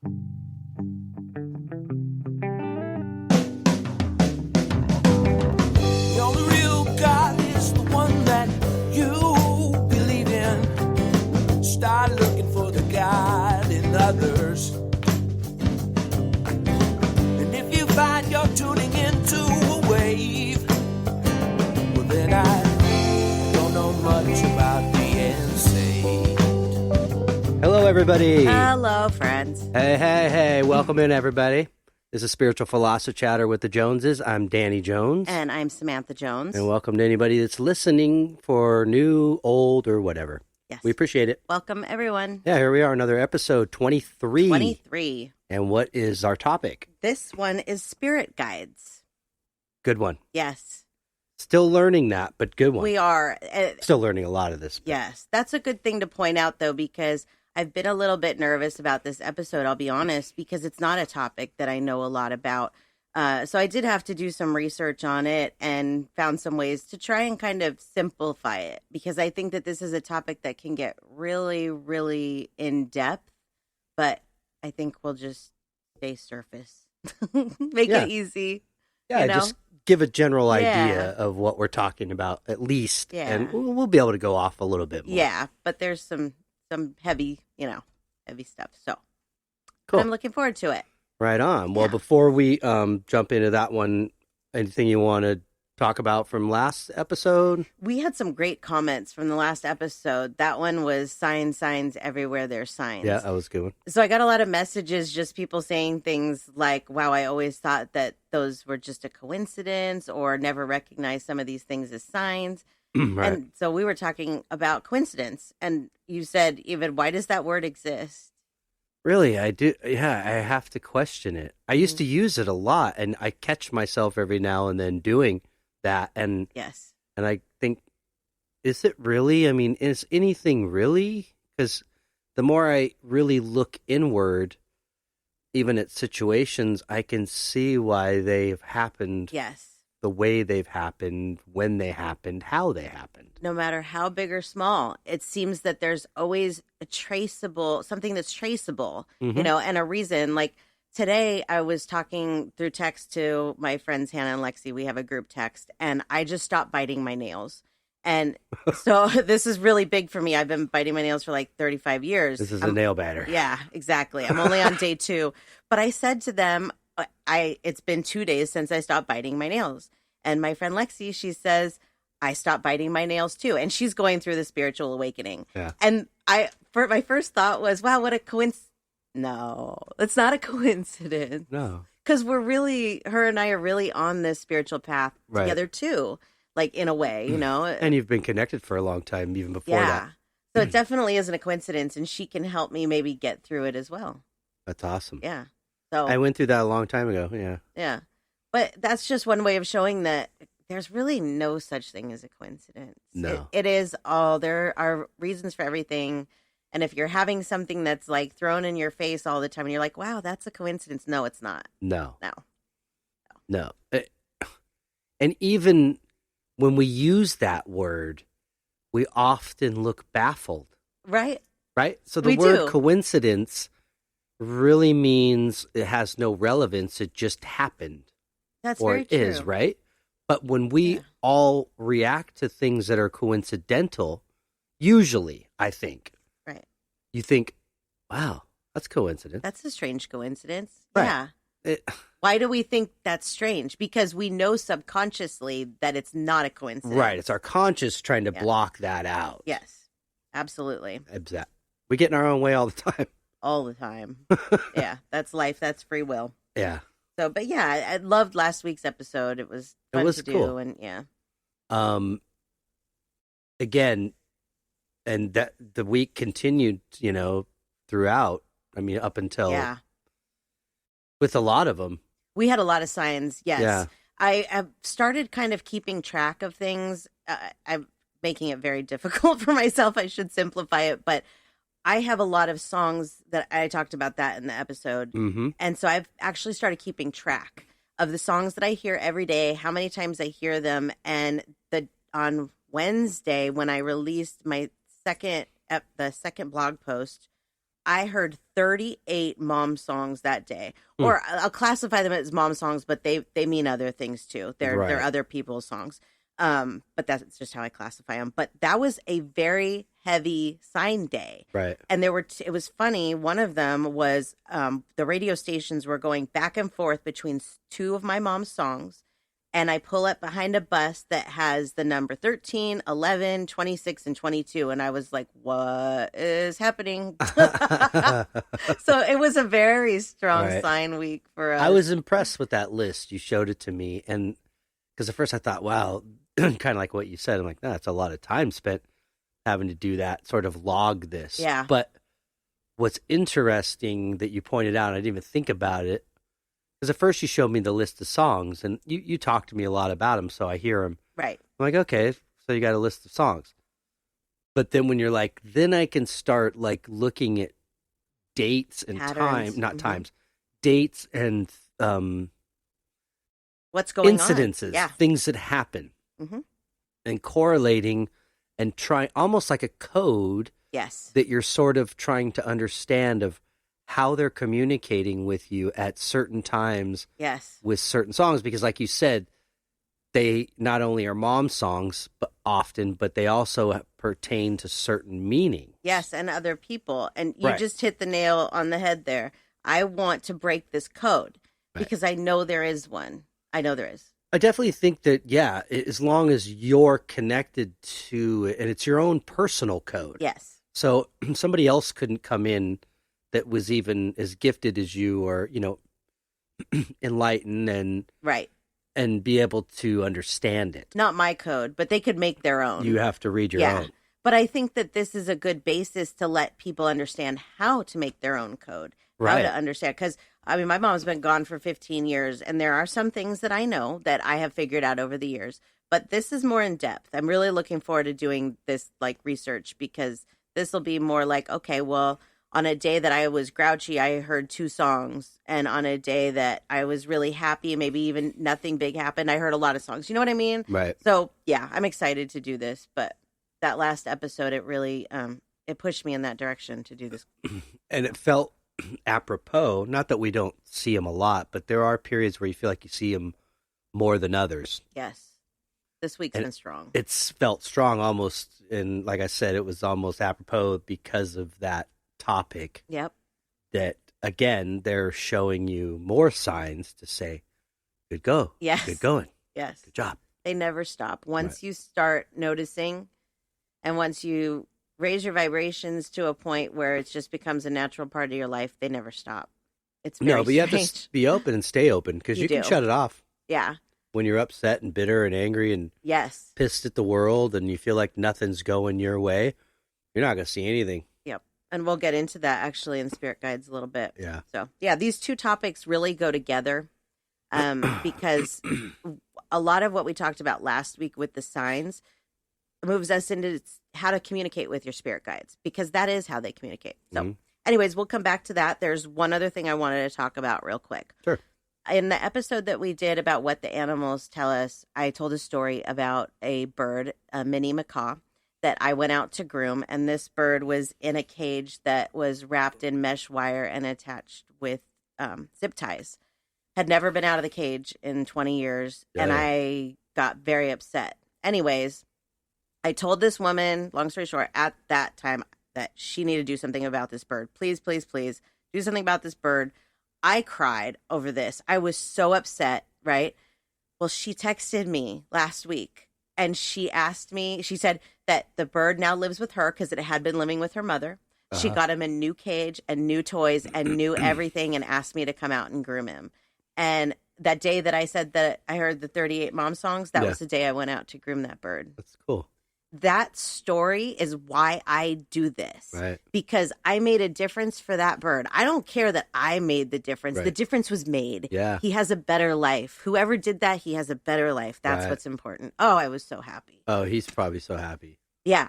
The only real God is the one that you believe in. Start looking for the God in others. And if you find you're tuning into a wave, well then I don't know much about being saved. Hello, everybody. Hello, friends. Hey. Welcome in, everybody. This is Spiritual Philoso-Chatter with the Joneses. I'm Danny Jones. And I'm Samantha Jones. And welcome to anybody that's listening for new, old, or whatever. Yes. We appreciate it. Welcome, everyone. Yeah, here we are, another episode 23. 23. And what is our topic? This one is spirit guides. Good one. Yes. Still learning that, but good one. We are. Still learning a lot of this. Yes. That's a good thing to point out, though, because I've been a little bit nervous about this episode, I'll be honest, because it's not a topic that I know a lot about. So I did have to do some research on it and found some ways to try and kind of simplify it, because I think that this is a topic that can get really, really in depth, but I think we'll just stay surface. Make it easy. Yeah, you know? just give a general idea of what we're talking about, at least. Yeah. And we'll be able to go off a little bit more. Yeah, but there's some heavy, heavy stuff. So Cool. I'm looking forward to it. Right on. Well, Yeah. before we jump into that one, anything you want to talk about from last episode? We had some great comments from the last episode. That one was signs everywhere there's signs. Yeah, that was a good one. So I got a lot of messages, just people saying things like, wow, I always thought that those were just a coincidence, or never recognized some of these things as signs. Right. And so we were talking about coincidence. And you said, even, why does that word exist? Really, I do. Yeah, I have to question it. I used to use it a lot, and I catch myself every now and then doing that. And Yes. and I think, is it really? I mean, is anything really? Because the more I really look inward, even at situations, I can see why they've happened Yes. the way they've happened, when they happened, how they happened. No matter how big or small, it seems that there's always something that's traceable, Mhm. and a reason. Like today, I was talking through text to my friends Hannah and Lexi. We have a group text, and I just stopped biting my nails. And so this is really big for me. I've been biting my nails for like 35 years. This is a nail biter. Yeah, exactly. I'm only on day 2. But I said to them, it's been 2 days since I stopped biting my nails. And my friend Lexi, she says, I stopped biting my nails too. And she's going through the spiritual awakening. Yeah. And my first thought was, wow, what a coincidence. No, it's not a coincidence. No. Because her and I are really on this spiritual path Right. together too. Like in a way, And you've been connected for a long time, even before yeah. that. So it definitely isn't a coincidence. And she can help me maybe get through it as well. That's awesome. Yeah. So I went through that a long time ago. Yeah. yeah. But that's just one way of showing that there's really no such thing as a coincidence. No. It is there are reasons for everything. And if you're having something that's like thrown in your face all the time and you're like, wow, that's a coincidence. No, it's not. No. No. And even when we use that word, we often look baffled, Right? right? So the We word do. coincidence really means it has no relevance. It just happened. That's or very it true. is, right? But when we Yeah. all react to things that are coincidental, usually, I think, Right. you think, wow, that's coincidence. That's a strange coincidence. Right. Yeah. It- Why do we think that's strange? Because we know subconsciously that it's not a coincidence. right. It's our conscious trying to Yeah. block that out. Yes. Absolutely. Exact. We get in our own way all the time. All the time. Yeah. That's life. That's free will. Yeah. So, but yeah, I loved last week's episode. It was fun was to do, cool. and yeah, Again, and that the week continued, throughout. I mean, up until yeah, with a lot of them. we had a lot of signs. Yes, Yeah. I have started kind of keeping track of things. I'm making it very difficult for myself. I should simplify it, but I have a lot of songs that I talked about that in the episode, Mm-hmm. and so I've actually started keeping track of the songs that I hear every day, how many times I hear them, and on Wednesday when I released my the second blog post I heard 38 mom songs that day. Or I'll classify them as mom songs, but they mean other things too. They're other people's songs. But that's just how I classify them. But that was a very heavy sign day. Right. And there were, it was funny. One of them was, the radio stations were going back and forth between two of my mom's songs. And I pull up behind a bus that has the number 13, 11, 26, and 22. And I was like, what is happening? So it was a very strong sign week for us. I was impressed with that list. You showed it to me. And because at first I thought, wow, kind of like what you said. I'm like, no, it's a lot of time spent having to do that, sort of log this. Yeah. But what's interesting that you pointed out, I didn't even think about it, because at first you showed me the list of songs, and you talked to me a lot about them, so I hear them. Right. I'm like, okay, so you got a list of songs. But then when you're like, then I can start like looking at dates and Patterns. dates and What's going incidences, on? things that happen, and correlating and try almost like a code. Yes. That you're sort of trying to understand of how they're communicating with you at certain times. Yes. With certain songs, because like you said, they not only are mom songs, but they also pertain to certain meanings. Yes, and other people. And you just hit the nail on the head there. I want to break this code because I know there is one. I know there is. I definitely think that, as long as you're connected to it, and it's your own personal code. Yes. So somebody else couldn't come in that was even as gifted as you, or, enlightened and be able to understand it. Not my code, but they could make their own. You have to read your own. But I think that this is a good basis to let people understand how to make their own code. How to understand. Because, my mom's been gone for 15 years, and there are some things that I know that I have figured out over the years. But this is more in depth. I'm really looking forward to doing this, research, because this will be more like, okay, well, on a day that I was grouchy, I heard 2 songs. And on a day that I was really happy, maybe even nothing big happened, I heard a lot of songs. You know what I mean? Right. So, yeah, I'm excited to do this. But that last episode, it really, it pushed me in that direction to do this. And it felt apropos, not that we don't see them a lot, but there are periods where you feel like you see them more than others. Yes. This week's been strong. It's felt strong almost, and like I said, it was almost apropos because of that topic. Yep. That, again, they're showing you more signs to say, good go. Yes. Good going. Yes. Good job. They never stop. Once you start noticing, and once you raise your vibrations to a point where it just becomes a natural part of your life, they never stop. It's very No, but you have strange. to be open and stay open, because you can shut it off. Yeah. When you're upset and bitter and angry and pissed at the world and you feel like nothing's going your way, you're not going to see anything. Yep. And we'll get into that actually in Spirit Guides a little bit. Yeah. So, these two topics really go together because a lot of what we talked about last week with the signs moves us into how to communicate with your spirit guides, because that is how they communicate. So, anyways, we'll come back to that. There's one other thing I wanted to talk about real quick. Sure. In the episode that we did about what the animals tell us, I told a story about a bird, a mini macaw, that I went out to groom. And this bird was in a cage that was wrapped in mesh wire and attached with zip ties. Had never been out of the cage in 20 years. And I got very upset. Anyways, I told this woman, long story short, at that time that she needed to do something about this bird. Please, please, please do something about this bird. I cried over this. I was so upset, right? Well, she texted me last week and she asked me, she said that the bird now lives with her because it had been living with her mother. She got him a new cage and new toys and new everything and asked me to come out and groom him. And that day that I said that I heard the 38 mom songs, that was the day I went out to groom that bird. That's cool. That story is why I do this. Right. Because I made a difference for that bird. I don't care that I made the difference. Right. The difference was made. Yeah. He has a better life. Whoever did that, he has a better life. That's what's important. Oh, I was so happy. Oh, he's probably so happy. Yeah.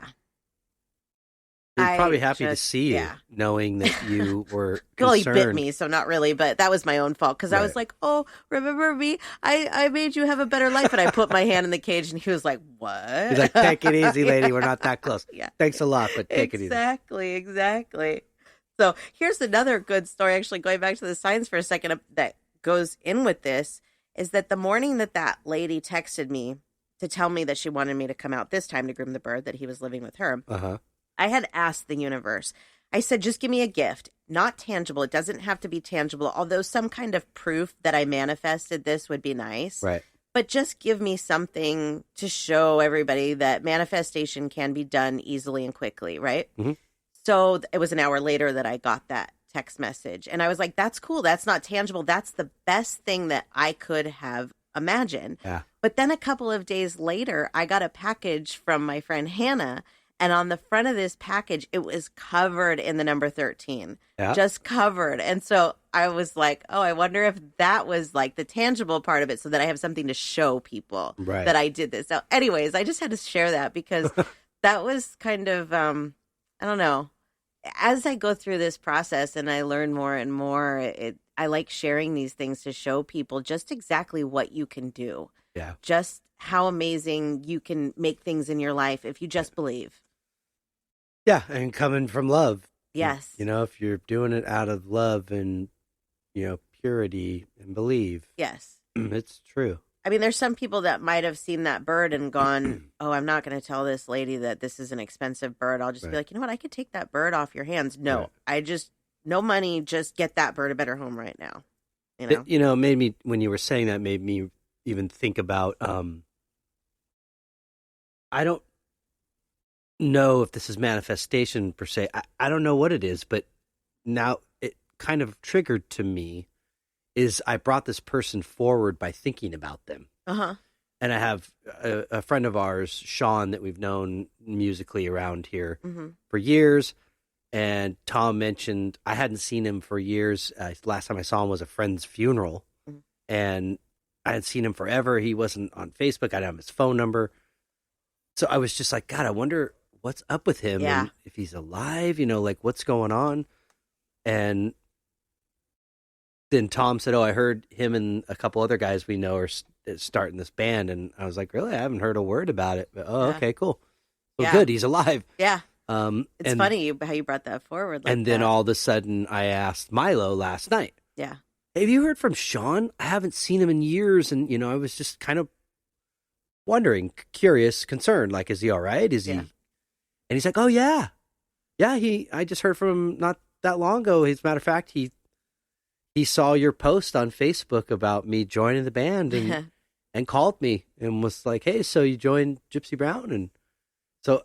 He's probably happy to see you, knowing that you were concerned. Well, he bit me, so not really, but that was my own fault. Because I was like, oh, remember me? I made you have a better life. And I put my hand in the cage, and he was like, what? He's like, take it easy, lady. We're not that close. Thanks a lot, but take it easy. Exactly. So here's another good story, actually, going back to the signs for a second that goes in with this, is that the morning that that lady texted me to tell me that she wanted me to come out this time to groom the bird, that he was living with her, I had asked the universe. I said, just give me a gift, not tangible. It doesn't have to be tangible, although some kind of proof that I manifested this would be nice. Right. But just give me something to show everybody that manifestation can be done easily and quickly, right? Mm-hmm. So it was an hour later that I got that text message. And I was like, that's cool. That's not tangible. That's the best thing that I could have imagined. Yeah. But then a couple of days later, I got a package from my friend Hannah. And on the front of this package, it was covered in the number 13, just covered. And so I was like, oh, I wonder if that was like the tangible part of it, so that I have something to show people that I did this. So anyways, I just had to share that because that was kind of, I don't know. As I go through this process and I learn more and more, I like sharing these things to show people just exactly what you can do. Yeah. Just how amazing you can make things in your life if you just believe. Yeah, and coming from love. Yes. You know, if you're doing it out of love and, purity and believe. Yes. It's true. I mean, there's some people that might have seen that bird and gone, oh, I'm not going to tell this lady that this is an expensive bird. I'll just be like, you know what? I could take that bird off your hands. No, no money. Just get that bird a better home right now. It made me, when you were saying that, made me even think about, I don't know if this is manifestation per se. I don't know what it is, but now it kind of triggered to me is I brought this person forward by thinking about them. Uh-huh. And I have a friend of ours, Sean, that we've known musically around here for years. And Tom mentioned I hadn't seen him for years. Last time I saw him was a friend's funeral. And I had seen him forever. He wasn't on Facebook. I didn't have his phone number. So I was just like, God, I wonder what's up with him. Yeah. And if he's alive, like what's going on? And then Tom said, oh, I heard him and a couple other guys we know are starting this band. And I was like, really? I haven't heard a word about it. But, okay, cool. Well, good. He's alive. Yeah. It's funny how you brought that forward. And then all of a sudden I asked Milo last night. Yeah. Have you heard from Sean? I haven't seen him in years. And, I was just kind of wondering, curious, concerned, like, is he all right? Is he? And he's like, oh, yeah. Yeah, I just heard from him not that long ago. As a matter of fact, he saw your post on Facebook about me joining the band and called me and was like, hey, so you joined Gypsy Brown? And so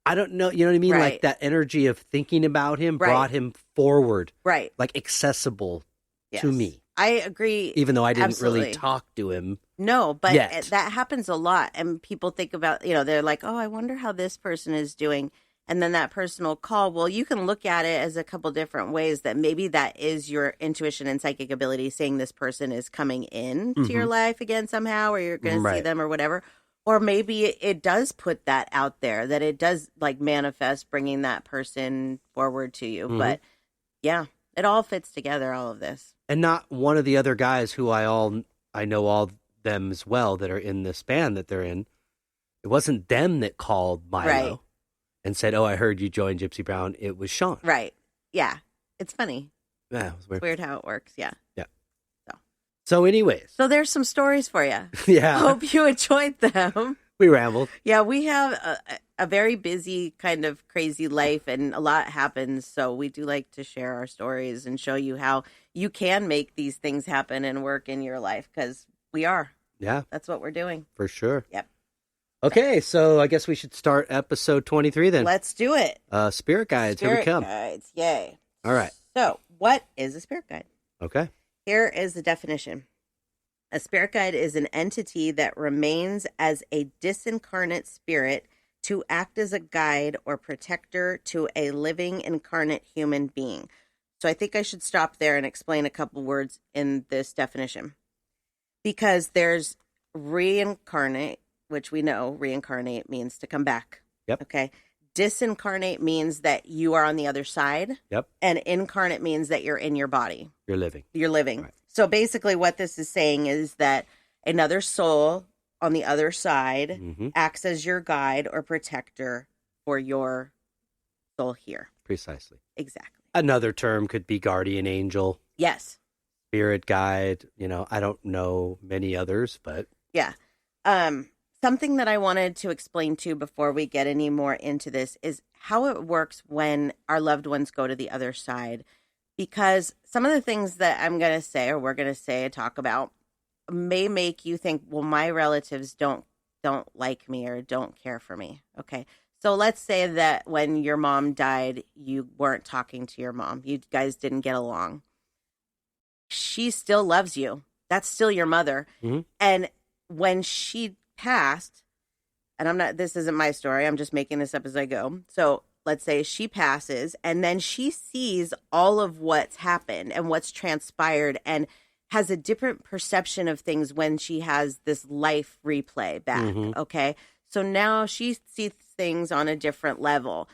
I don't know, you know what I mean? Right. Like that energy of thinking about him brought him forward. Right. Like accessible to me. I agree. Even though I didn't really talk to him. No, but yet. That happens a lot. And people think about, they're like, oh, I wonder how this person is doing. And then that person will call. Well, you can look at it as a couple different ways, that maybe that is your intuition and psychic ability saying this person is coming in to your life again somehow, or you're going to see them or whatever. Or maybe it does put that out there, that it does like manifest bringing that person forward to you. But yeah, it all fits together, all of this. And not one of the other guys who I know all them as well that are in this band that they're in. It wasn't them that called Milo and said, oh, I heard you joined Gypsy Brown. It was Sean. Right. Yeah. It's funny. Yeah, it was weird. It's weird how it works. Yeah. Yeah. So anyways. So there's some stories for you. Yeah. Hope you enjoyed them. We rambled. Yeah, we have a very busy kind of crazy life and a lot happens. So we do like to share our stories and show you how you can make these things happen and work in your life, because we are. Yeah. That's what we're doing. For sure. Yep. Okay, so I guess we should start episode 23 then. Let's do it. Spirit guides, here we come. Spirit guides, yay. All right. So, what is a spirit guide? Okay. Here is the definition. A spirit guide is an entity that remains as a disincarnate spirit to act as a guide or protector to a living incarnate human being. So I think I should stop there and explain a couple words in this definition. Because there's reincarnate, which we know reincarnate means to come back. Yep. Okay. Disincarnate means that you are on the other side. Yep. And incarnate means that you're in your body. You're living. You're living. Right. So basically what this is saying is that another soul on the other side acts as your guide or protector for your soul here. Precisely. Exactly. Another term could be guardian angel, Yes. spirit guide. I don't know many others, but Yeah. Something that I wanted to explain to before we get any more into this is how it works when our loved ones go to the other side. Because some of the things that I'm going to say or we're going to say and talk about may make you think, well, my relatives don't like me or don't care for me. Okay. So let's say that when your mom died, you weren't talking to your mom. You guys didn't get along. She still loves you. That's still your mother. Mm-hmm. And when she passed, and this isn't my story, I'm just making this up as I go. So let's say she passes and then she sees all of what's happened and what's transpired and has a different perception of things when she has this life replay back. Mm-hmm. Okay. So now she sees things on a different level.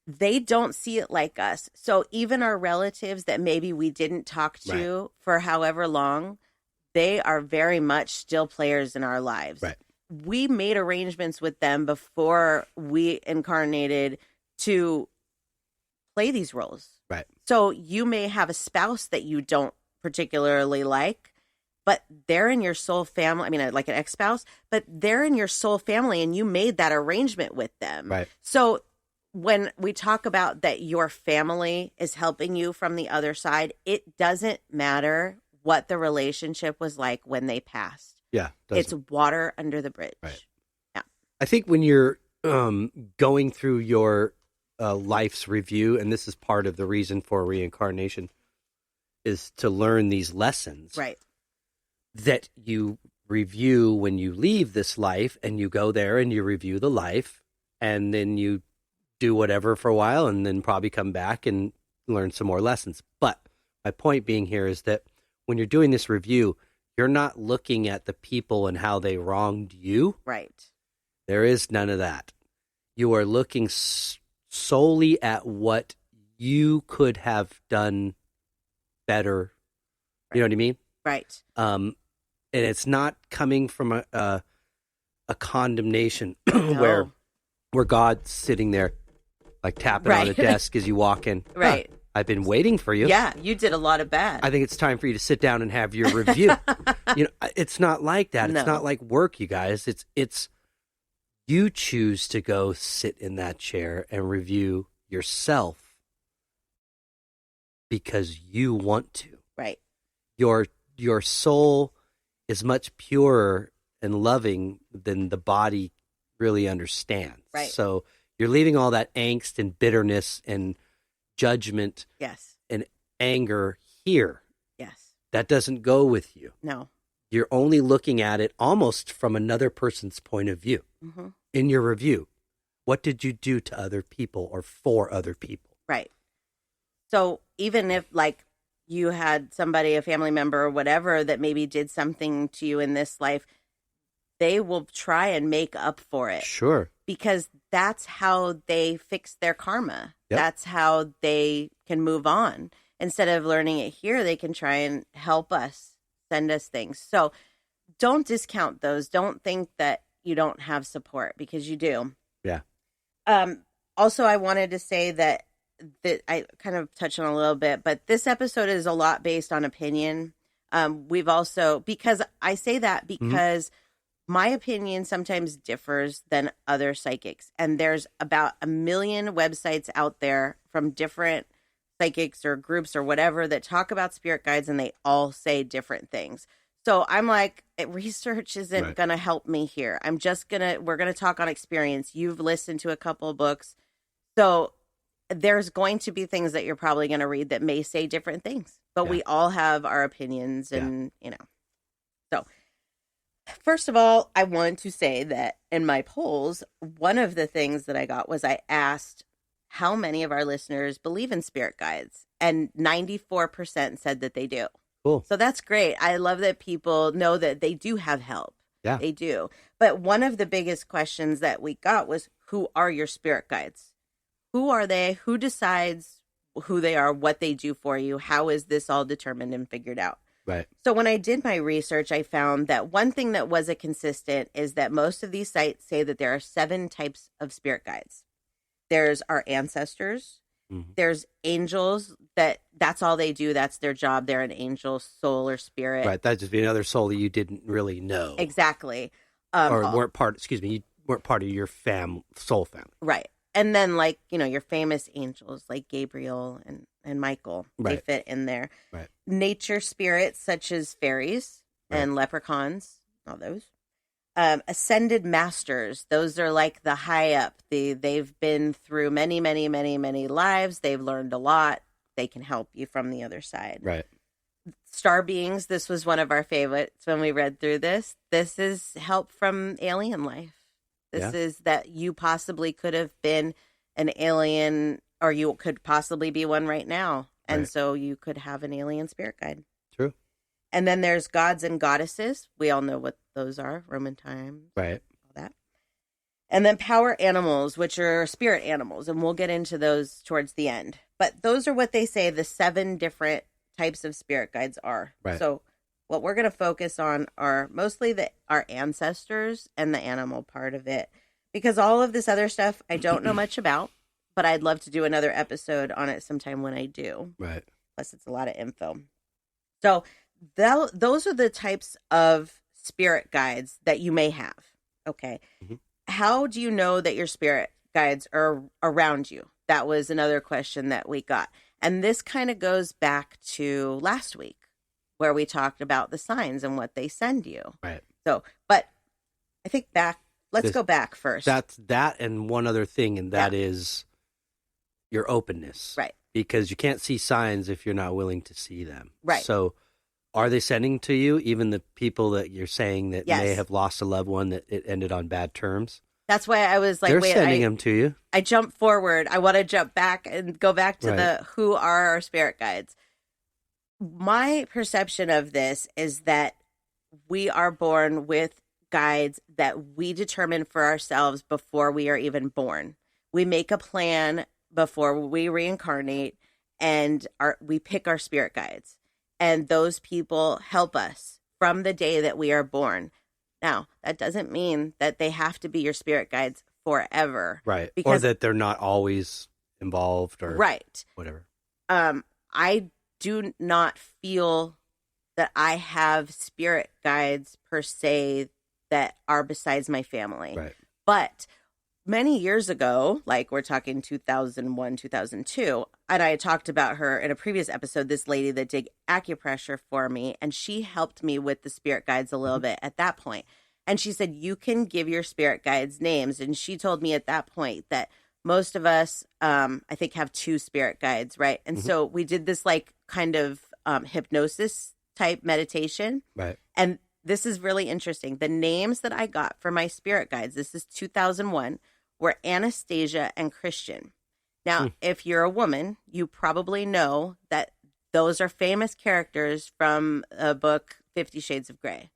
They don't see it like us. So even our relatives that maybe we didn't talk to for however long, they are very much still players in our lives. Right. We made arrangements with them before we incarnated to play these roles. Right. So you may have a spouse that you don't particularly like, but they're in your soul family. I mean, like an ex-spouse, but they're in your soul family and you made that arrangement with them. Right. So when we talk about that your family is helping you from the other side, it doesn't matter what the relationship was like when they passed. Yeah. It's water under the bridge. Right. Yeah. I think when you're going through your life's review, and this is part of the reason for reincarnation, is to learn these lessons. Right. That you review when you leave this life, and you go there and you review the life, and then you do whatever for a while, and then probably come back and learn some more lessons. But my point being here is that when you're doing this review, you're not looking at the people and how they wronged you. Right. There is none of that. You are looking solely at what you could have done better. You know what I mean? Right. And it's not coming from a condemnation No. where God's sitting there like tapping on a desk as you walk in. Right. I've been waiting for you. Yeah, you did a lot of bad. I think it's time for you to sit down and have your review. It's not like that. No. It's not like work, you guys. It's you choose to go sit in that chair and review yourself because you want to. Right. Your soul is much purer and loving than the body really understands. Right. So you're leaving all that angst and bitterness and judgment Yes. and anger here. Yes. That doesn't go with you. No. You're only looking at it almost from another person's point of view. Mm-hmm. In your review, what did you do to other people or for other people? Right. So even if like you had somebody, a family member or whatever that maybe did something to you in this life, they will try and make up for it. Sure. Because that's how they fix their karma. Yep. That's how they can move on. Instead of learning it here, they can try and help us, send us things. So don't discount those. Don't think that you don't have support because you do. Yeah. Also, I wanted to say that I kind of touched on a little bit, but this episode is a lot based on opinion. We've also, because I say that because my opinion sometimes differs than other psychics. And there's about 1 million websites out there from different psychics or groups or whatever that talk about spirit guides, and they all say different things. So I'm like, research isn't going to help me here. We're going to talk on experience. You've listened to a couple of books. So there's going to be things that you're probably going to read that may say different things, but we all have our opinions and, so first of all, I want to say that in my polls, one of the things that I got was I asked how many of our listeners believe in spirit guides, and 94% said that they do. Cool. So that's great. I love that people know that they do have help. Yeah. They do. But one of the biggest questions that we got was, who are your spirit guides? Who are they? Who decides who they are, what they do for you? How is this all determined and figured out? Right. So when I did my research, I found that one thing that was a consistent is that most of these sites say that there are 7 types of spirit guides. There's our ancestors, Mhm. There's angels that's all they do. That's their job. They're an angel, soul, or spirit. Right. That'd just be another soul that you didn't really know. Exactly. Or weren't part, excuse me, you weren't part of your soul family. Right. And then, like, your famous angels like Gabriel and Michael, they Right. fit in there. Right. Nature spirits such as fairies and leprechauns, all those. Ascended masters, those are like the high up. They've been through many, many, many, many lives. They've learned a lot. They can help you from the other side. Right. Star beings, this was one of our favorites when we read through this. This is help from alien life. This is that you possibly could have been an alien, or you could possibly be one right now. And so you could have an alien spirit guide. True. And then there's gods and goddesses. We all know what those are, Roman times. Right. All that. And then power animals, which are spirit animals. And we'll get into those towards the end. But those are what they say the 7 different types of spirit guides are. Right. So what we're going to focus on are mostly our ancestors and the animal part of it, because all of this other stuff I don't know much about, but I'd love to do another episode on it sometime when I do. Right. Plus, it's a lot of info. So those are the types of spirit guides that you may have. Okay. Mm-hmm. How do you know that your spirit guides are around you? That was another question that we got. And this kind of goes back to last week, where we talked about the signs and what they send you. Right. So, but I think let's go back first. That's that and one other thing, and that is your openness. Right. Because you can't see signs if you're not willing to see them. Right. So are they sending to you, even the people that you're saying that may have lost a loved one that it ended on bad terms? That's why I was like, they're sending them to you. I jumped forward. I want to jump back and go back to who are our spirit guides. My perception of this is that we are born with guides that we determine for ourselves before we are even born. We make a plan before we reincarnate, and we pick our spirit guides. And those people help us from the day that we are born. Now, that doesn't mean that they have to be your spirit guides forever. Right. Because, or that they're not always involved or whatever. I do not feel that I have spirit guides per se that are besides my family. Right. But many years ago, like we're talking 2001, 2002, and I had talked about her in a previous episode, this lady that did acupressure for me, and she helped me with the spirit guides a little bit at that point. And she said, you can give your spirit guides names. And she told me at that point that most of us, I think, have 2 spirit guides, right? And so we did this like kind of hypnosis type meditation. Right. And this is really interesting. The names that I got for my spirit guides, this is 2001, were Anastasia and Christian. Now, if you're a woman, you probably know that those are famous characters from a book, 50 Shades of Grey.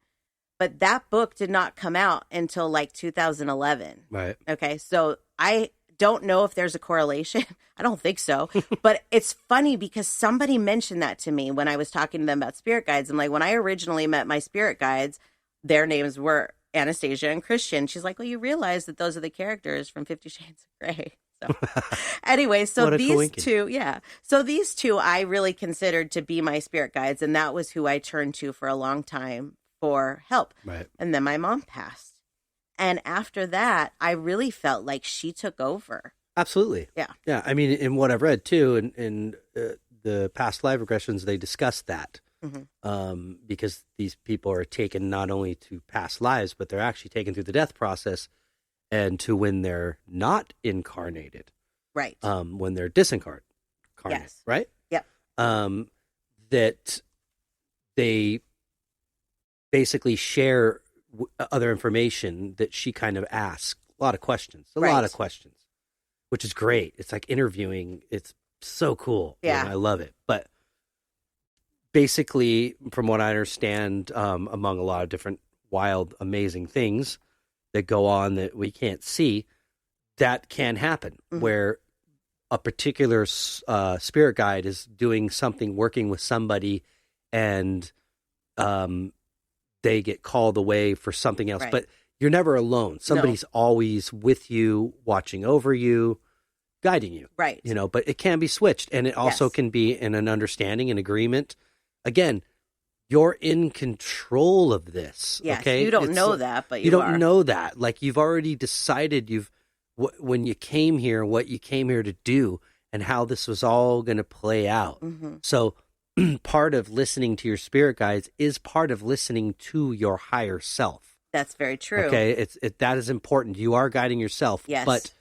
But that book did not come out until like 2011. Right. Okay, so I don't know if there's a correlation. I don't think so. But it's funny because somebody mentioned that to me when I was talking to them about spirit guides. And like when I originally met my spirit guides, their names were Anastasia and Christian. She's like, well, you realize that those are the characters from 50 Shades of Grey. So anyway, so these two, So these two I really considered to be my spirit guides. And that was who I turned to for a long time for help. Right. And then my mom passed. And after that, I really felt like she took over. Absolutely. Yeah. Yeah. I mean, in what I've read too, in the past life regressions, they discuss that. Because these people are taken not only to past lives, but they're actually taken through the death process and to when they're not incarnated. Right. When they're disincarnated. Yes. Right? Yep. That they basically share other information that she kind of asks. A lot of questions. A lot of questions. Which is great. It's like interviewing. It's so cool. Yeah. I love it. But basically, from what I understand, among a lot of different wild, amazing things that go on that we can't see, that can happen where a particular spirit guide is doing something, working with somebody, and they get called away for something else. But you're never alone. Somebody's always with you, watching over you, guiding you. Right. You know, but it can be switched, and it also Yes. can be in an understanding and agreement. Again, you're in control of this. Yes. Okay, You don't It's know like- that, but you you don't are. know that. Like, you've already decided when you came here, what you came here to do, and how this was all going to play out. Mm-hmm. So part of listening to your spirit guides is part of listening to your higher self. That's very true. Okay, that is important. You are guiding yourself. Yes. But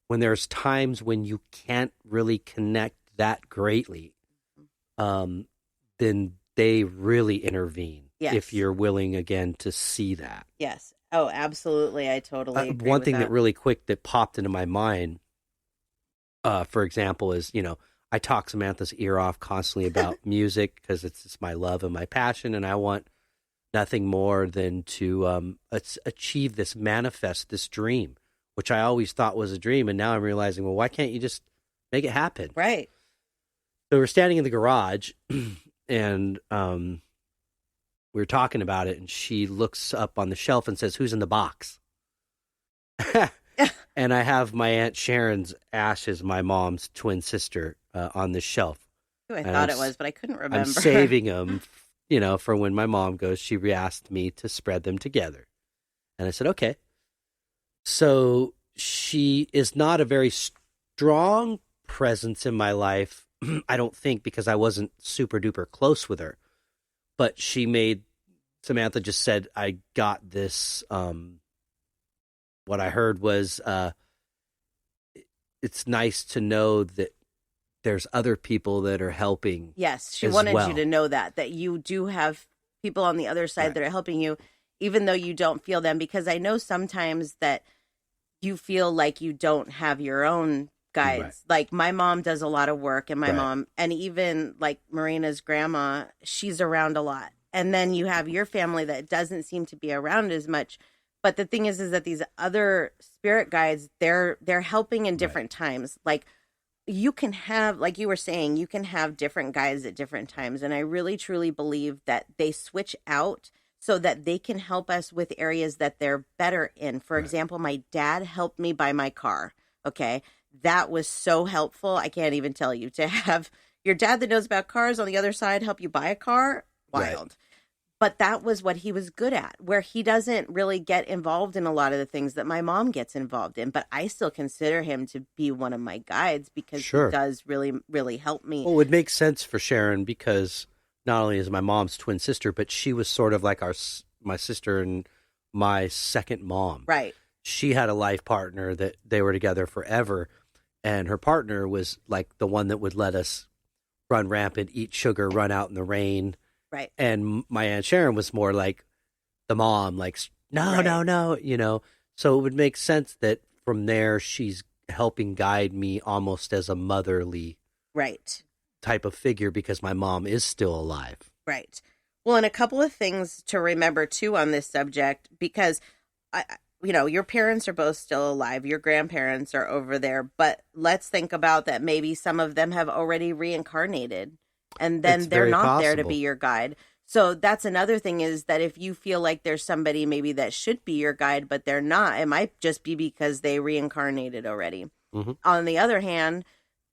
when there's times when you can't really connect that greatly, then they really intervene. Yes. If you're willing, again, to see that. Yes. Oh, absolutely. I totally agree One with thing that. that really quick that popped into my mind, for example, is, I talk Samantha's ear off constantly about music because it's my love and my passion, and I want nothing more than to achieve this, manifest this dream, which I always thought was a dream, and now I'm realizing, well, why can't you just make it happen? Right. So we're standing in the garage, and we were talking about it, and she looks up on the shelf and says, "Who's in the box?" And I have my Aunt Sharon's ashes, my mom's twin sister, on the shelf. Who I And thought I'm it was, but I couldn't remember. I'm saving them, for when my mom goes. She asked me to spread them together. And I said, okay. So she is not a very strong presence in my life, I don't think, because I wasn't super duper close with her. But Samantha just said, I got this. What I heard was, it's nice to know that there's other people that are helping. Yes, she as wanted well. you to know that you do have people on the other side Right. that are helping you, even though you don't feel them. Because I know sometimes that you feel like you don't have your own guides. Right. Like my mom does a lot of work, and my Right. mom, and even like Marina's grandma, she's around a lot. And then you have your family that doesn't seem to be around as much. But the thing is that these other spirit guides, they're helping in different times. Like you can have, like you were saying, you can have different guides at different times. And I really, truly believe that they switch out so that they can help us with areas that they're better in. For example, my dad helped me buy my car. Okay. That was so helpful. I can't even tell you, to have your dad that knows about cars on the other side help you buy a car. Wild. Right. But that was what he was good at, where he doesn't really get involved in a lot of the things that my mom gets involved in. But I still consider him to be one of my guides because Sure. he does really, really help me. Well, it would make sense for Sharon because not only is my mom's twin sister, but she was sort of like my sister and my second mom. Right. She had a life partner that they were together forever, and her partner was like the one that would let us run rampant, eat sugar, run out in the rain. Right. And my Aunt Sharon was more like the mom, like, no, Right. no. So it would make sense that from there she's helping guide me almost as a motherly Right. type of figure because my mom is still alive. Right. Well, and a couple of things to remember too on this subject, because your parents are both still alive. Your grandparents are over there, but let's think about that. Maybe some of them have already reincarnated, and then It's they're very not there to possible. be your guide. So that's another thing, is that if you feel like there's somebody maybe that should be your guide, but they're not, it might just be because they reincarnated already. Mhm. On the other hand,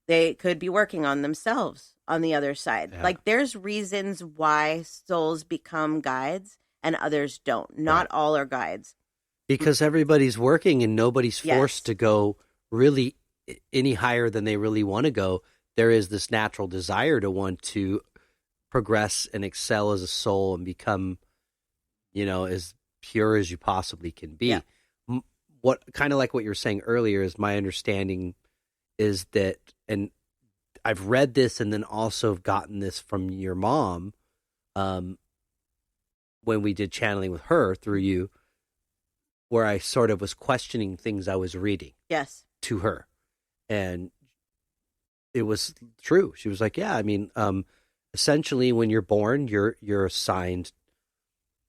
they could be working on themselves on the other side. Yeah. Like there's reasons why souls become guides and others don't. Not all are guides. Because everybody's working and nobody's Yes. forced to go really any higher than they really want to go. There is this natural desire to want to progress and excel as a soul and become, as pure as you possibly can be. Yeah. What kind of like what you were saying earlier is my understanding is that, and I've read this and then also gotten this from your mom, when we did channeling with her through you, where I sort of was questioning things I was reading Yes. to her. And it was true. She was like, yeah, I mean, essentially when you're born, you're assigned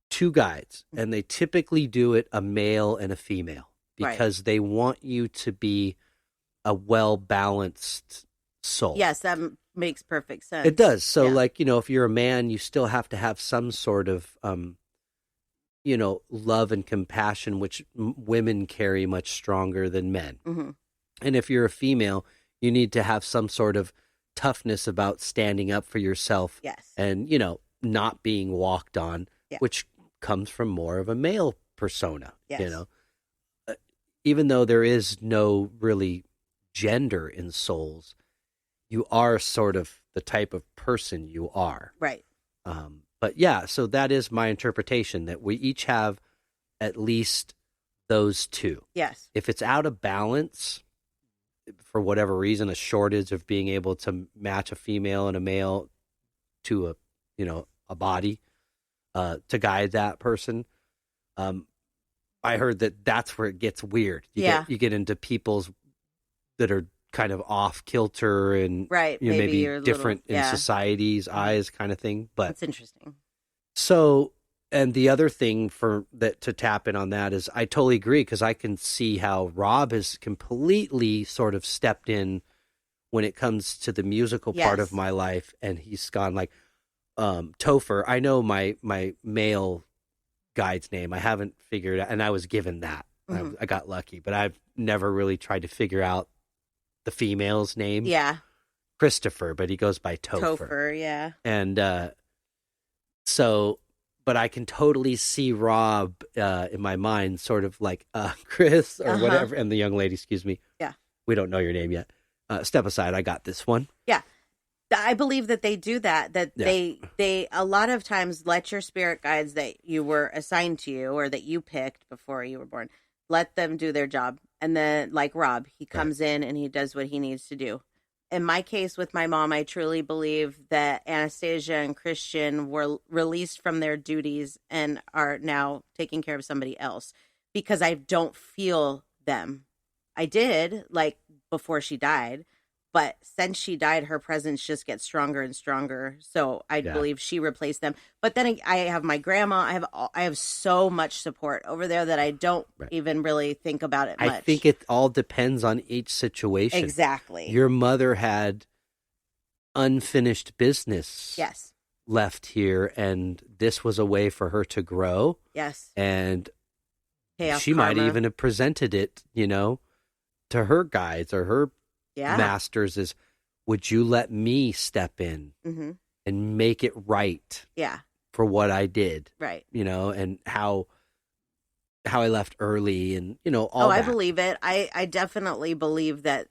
two guides, and they typically do it a male and a female because they want you to be a well-balanced soul. Yes, that makes perfect sense. It does. So Yeah. if you're a man, you still have to have some sort of, love and compassion, which women carry much stronger than men. Mhm. And if you're a female, You need to have some sort of toughness about standing up for yourself. Yes. And, not being walked on, which comes from more of a male persona, Yes. Even though there is no really gender in souls, you are sort of the type of person you are. Right. But yeah, so that is my interpretation, that we each have at least those two. Yes. If it's out of balance, for whatever reason, a shortage of being able to match a female and a male to a body, to guide that person. I heard that that's where it gets weird. You get into people's that are kind of off kilter and right. maybe you're different little, in society's eyes, kind of thing. But that's interesting. So, and the other thing to tap in on that is I totally agree, because I can see how Rob has completely sort of stepped in when it comes to the musical part of my life, and he's gone like Topher. I know my male guide's name. I haven't figured out, and I was given that. Mm-hmm. I got lucky, but I've never really tried to figure out the female's name. Yeah. Christopher, but he goes by Topher. Topher, yeah. And so, but I can totally see Rob in my mind, sort of like Chris or whatever, and the young lady, excuse me. Yeah. We don't know your name yet. Step aside. I got this one. Yeah. I believe that they do that, they a lot of times let your spirit guides that you were assigned to you or that you picked before you were born, let them do their job. And then like Rob, he comes in and he does what he needs to do. In my case with my mom, I truly believe that Anastasia and Christian were released from their duties and are now taking care of somebody else, because I don't feel them. I did, like, before she died, but since she died, her presence just gets stronger and stronger. So I believe she replaced them. But then I have my grandma. I have so much support over there that I don't even really think about it much. I think it all depends on each situation. Exactly. Your mother had unfinished business left here, and this was a way for her to grow. Yes. And Chaos she karma. might even have presented it, to her guides or her masters is, would you let me step in and make it right for what I did? Right. And how I left early and, all that. I believe it. I definitely believe that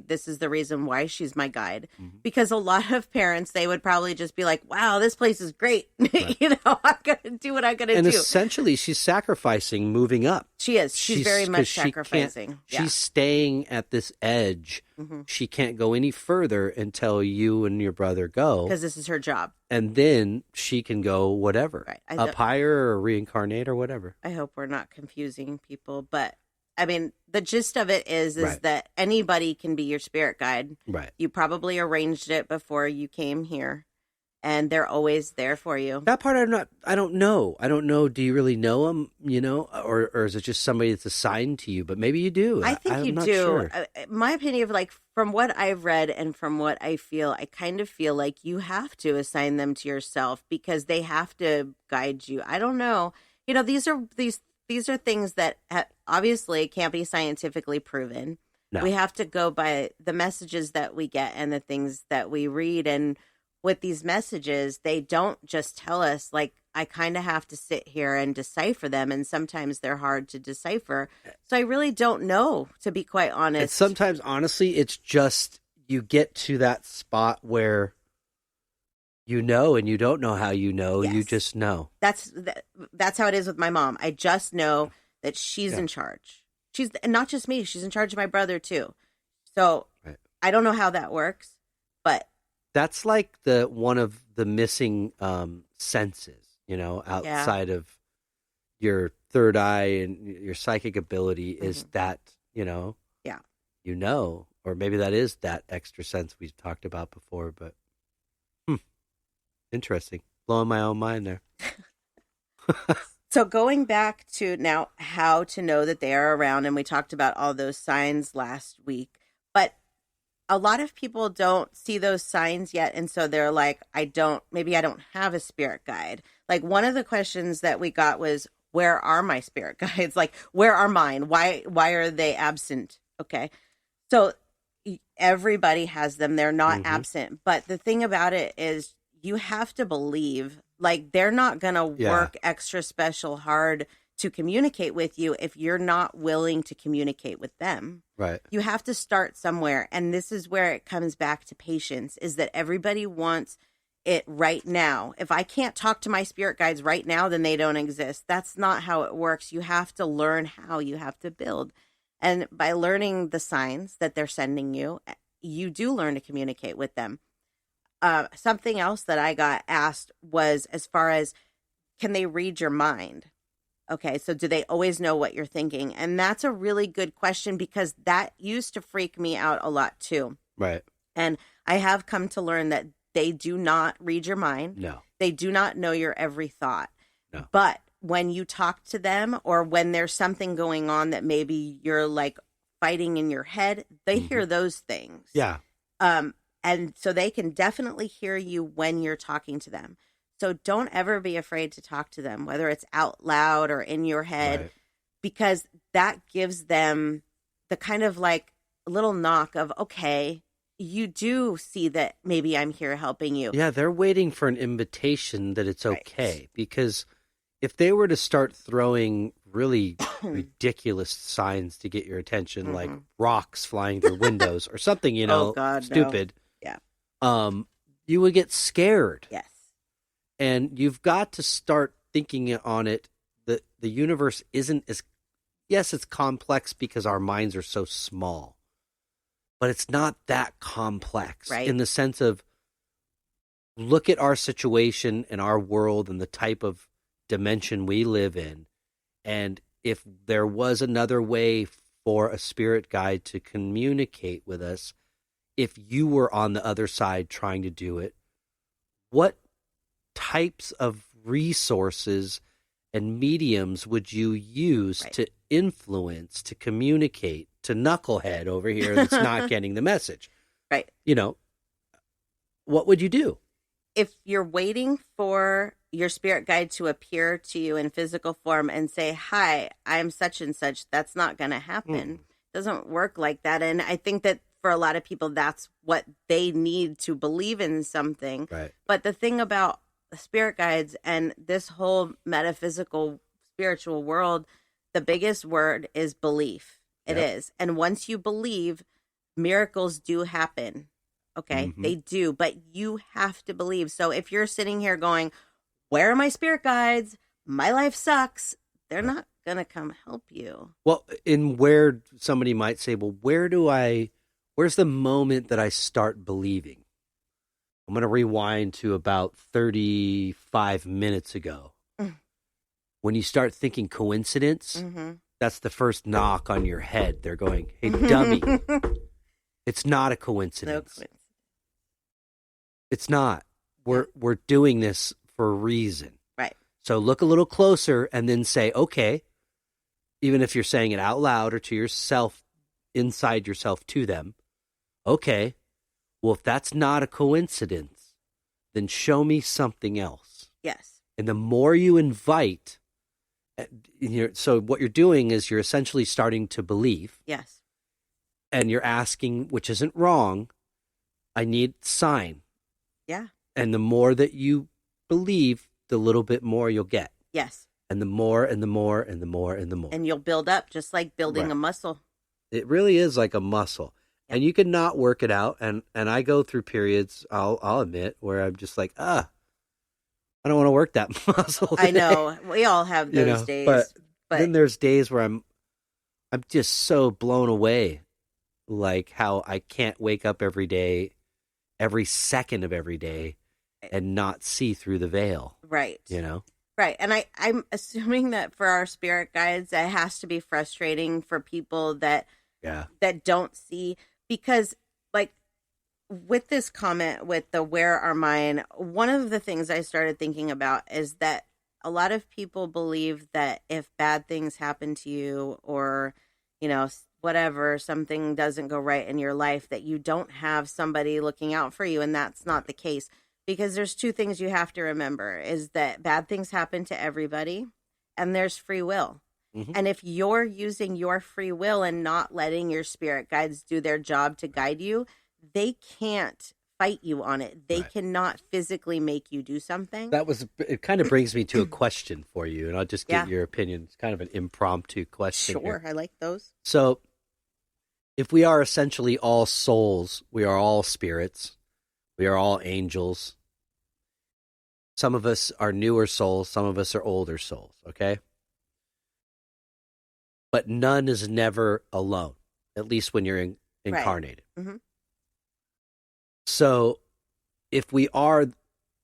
this is the reason why she's my guide, because a lot of parents, they would probably just be like, wow, this place is great. Right. I'm going to do what I'm going to do. And essentially she's sacrificing moving up. She is. She's very much sacrificing. She's staying at this edge. She can't go any further until you and your brother go. Because this is her job. And then she can go whatever. Right. Up higher or reincarnate or whatever. I hope we're not confusing people, but I mean, the gist of it is that anybody can be your spirit guide. Right. You probably arranged it before you came here, and they're always there for you. That part I don't know. I don't know. Do you really know them, or is it just somebody that's assigned to you? But maybe you do. I think you do. Sure. My opinion of, like, from what I've read and from what I feel, I kind of feel like you have to assign them to yourself because they have to guide you. I don't know. These are things that obviously can't be scientifically proven. No. We have to go by the messages that we get and the things that we read. And with these messages, they don't just tell us, like, I kind of have to sit here and decipher them. And sometimes they're hard to decipher. So I really don't know, to be quite honest. And sometimes, honestly, it's just you get to that spot where and you don't know how you just know. That's how it is with my mom. I just know that she's in charge. And not just me, she's in charge of my brother too. So I don't know how that works, but that's like one of the missing senses, outside of your third eye and your psychic ability is that, or maybe that is that extra sense we've talked about before, but interesting. Blowing my own mind there. So going back to now how to know that they are around, and we talked about all those signs last week, but a lot of people don't see those signs yet. And so they're like, maybe I don't have a spirit guide. Like, one of the questions that we got was, where are my spirit guides? Like, where are mine? Why are they absent? Okay. So Everybody has them. They're not Mhm. absent. But the thing about it is you have to believe, like, they're not going to Yeah. work extra special hard to communicate with you if you're not willing to communicate with them. Right. You have to start somewhere. And this is where it comes back to patience, is that everybody wants it right now. If I can't talk to my spirit guides right now, then they don't exist. That's not how it works. You have to learn how. You have to build. And by learning the signs that they're sending you, you do learn to communicate with them. Something else that I got asked was, as far as, can they read your mind? Okay, so do they always know what you're thinking? And that's a really good question, because that used to freak me out a lot too. Right. And I have come to learn that they do not read your mind. No. They do not know your every thought. No. But when you talk to them, or when there's something going on that maybe you're like fighting in your head, they hear those things. Yeah. And so they can definitely hear you when you're talking to them. So don't ever be afraid to talk to them, whether it's out loud or in your head, Right. because that gives them the kind of like little knock of, okay, you do see that maybe I'm here helping you. Yeah, they're waiting for an invitation that it's Right. okay. Because if they were to start throwing really ridiculous signs to get your attention, like rocks flying through windows or something, you know, Oh, God, no. stupid, Yeah. You would get scared. Yes. And you've got to start thinking on it that the universe isn't as, yes, it's complex because our minds are so small, but it's not that complex. Right. In the sense of, look at our situation and our world and the type of dimension we live in. And if there was another way for a spirit guide to communicate with us, if you were on the other side trying to do it, what types of resources and mediums would you use Right. to influence, to communicate to knucklehead over here that's not getting the message? Right. You know, what would you do? If you're waiting for your spirit guide to appear to you in physical form and say, hi, I'm such and such, that's not going to happen. It doesn't work like that. And I think that for a lot of people, that's what they need to believe in something. Right. But the thing about spirit guides and this whole metaphysical spiritual world, the biggest word is belief. It Yep. is. And once you believe, miracles do happen. Okay, Mhm. they do, but you have to believe. So if you're sitting here going, where are my spirit guides? My life sucks. They're not going to come help you. Well, in where somebody might say, well, where's the moment that I start believing? I'm going to rewind to about 35 minutes ago. When you start thinking coincidence, that's the first knock on your head. They're going, hey, dummy, it's not a No coincidence. coincidence. It's not. We're doing this for a reason. Right. So look a little closer and then say, okay, even if you're saying it out loud or to yourself, inside yourself to them, okay, well, if that's not a coincidence, then show me something else. Yes. And the more you invite, so what you're doing is you're essentially starting to believe, Yes. and you're asking, which isn't wrong, I need sign. Yeah. And the more that you believe, the little bit more you'll get. Yes. And the more and the more and the more and the more. And you'll build up just like building Right. a muscle. It really is like a muscle. Yeah. And you can not work it out. And I go through periods, I'll admit, where I'm just like, I don't want to work that muscle I today. know. We all have those You know, days. but But then there's days where I'm just so blown away, like how I can't wake up every day, every second of every day, and not see through the veil. right. You know? Right. And I'm assuming that for our spirit guides, it has to be frustrating for people that Yeah. don't see, because like with this comment with the where are mine, one of the things I started thinking about is that a lot of people believe that if bad things happen to you, or whatever, something doesn't go right in your life, that you don't have somebody looking out for you. And that's not the case, because there's two things you have to remember, is that bad things happen to everybody and there's free will. And if you're using your free will and not letting your spirit guides do their job to guide you, they can't fight you on it. They cannot physically make you do something. It kind of brings me to a question for you, and I'll just get your opinion. It's kind of an impromptu question. Sure, here. I like those. So, if we are essentially all souls, we are all spirits, we are all angels. Some of us are newer souls, some of us are older souls, okay? But none is never alone, at least when you're incarnated. Right. Mm-hmm. So, if we are